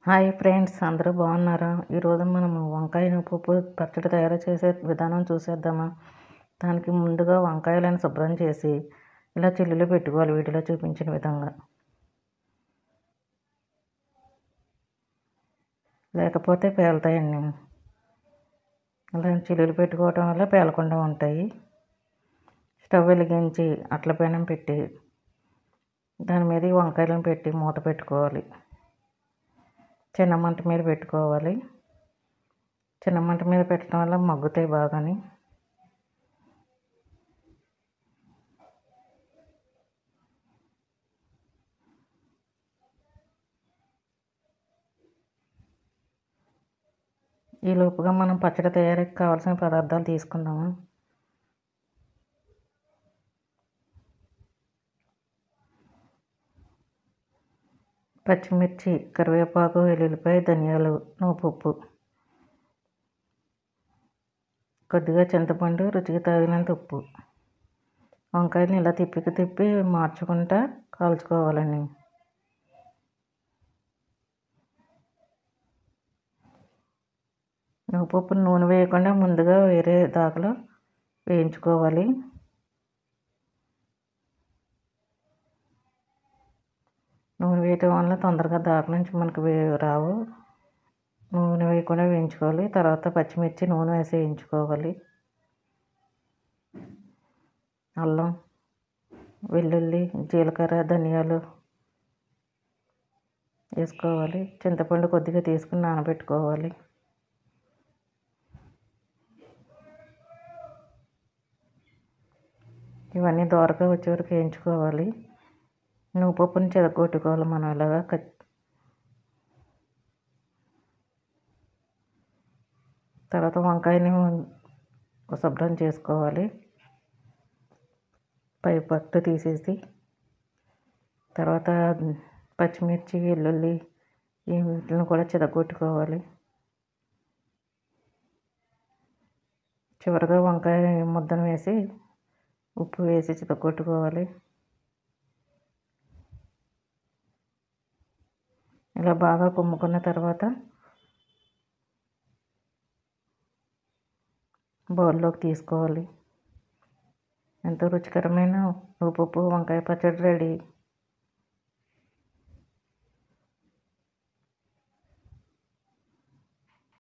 Hi friends, అందరూ బాగున్నారా? ఈరోజు మనము వంకాయ పప్పు పచ్చడి తయారు చేసే విధానం చూసేద్దామా? దానికి ముందుగా వంకాయలను శుభ్రం చేసి ఇలా చిల్లులు పెట్టుకోవాలి, వీటిలో చూపించిన విధంగా. లేకపోతే పేలుతాయండి. అలా చిల్లులు పెట్టుకోవటం వల్ల పేలకుండా ఉంటాయి. స్టవ్ వెలిగించి అట్ల పెనం పెట్టి దాని మీద ఈ వంకాయలను పెట్టి మూత పెట్టుకోవాలి. చిన్న మంట మీద పెట్టుకోవాలి. చిన్న మంట మీద పెట్టడం వల్ల మగ్గుతాయి బాగాని. ఈ లోపుగా మనం పచ్చడి తయారీకి కావాల్సిన పదార్థాలు తీసుకుందాము. పచ్చిమిర్చి, కరివేపాకు, వెల్లుల్లిపాయ, ధనియాలు, నువ్వుపప్పు, కొద్దిగా చింతపండు, రుచికి తగినంత ఉప్పు. వంకాయలను ఇలా తిప్పి మార్చుకుంటా కాల్చుకోవాలండి. నువ్వుపప్పును నూనె వేయకుండా ముందుగా వేరే దాకలో వేయించుకోవాలి. నూనె వేయటం వల్ల తొందరగా దాక నుంచి మనకు రావు. నూనె వేయకుండా వేయించుకోవాలి. తర్వాత పచ్చిమిర్చి నూనె వేసి వేయించుకోవాలి. అల్లం, వెల్లుల్లి, జీలకర్ర, ధనియాలు వేసుకోవాలి. చింతపండు కొద్దిగా తీసుకుని నానబెట్టుకోవాలి. ఇవన్నీ దోరగా వచ్చే వరకు వేయించుకోవాలి. నువ్వుపప్పుని చెదగొట్టుకోవాలి మనం ఇలాగా. తర్వాత వంకాయని శుభ్రం చేసుకోవాలి. పై పట్టు తీసేసి తర్వాత పచ్చిమిర్చి, వెల్లుల్లి వీటిని కూడా చెదగొట్టుకోవాలి. చివరిగా వంకాయ ముద్దను వేసి ఉప్పు వేసి చితగొట్టుకోవాలి. ఇలా బాగా కుమ్ముకున్న తర్వాత బౌల్లోకి తీసుకోవాలి. ఎంతో రుచికరమైన ఉప్పు వంకాయ పచ్చడి రెడీ.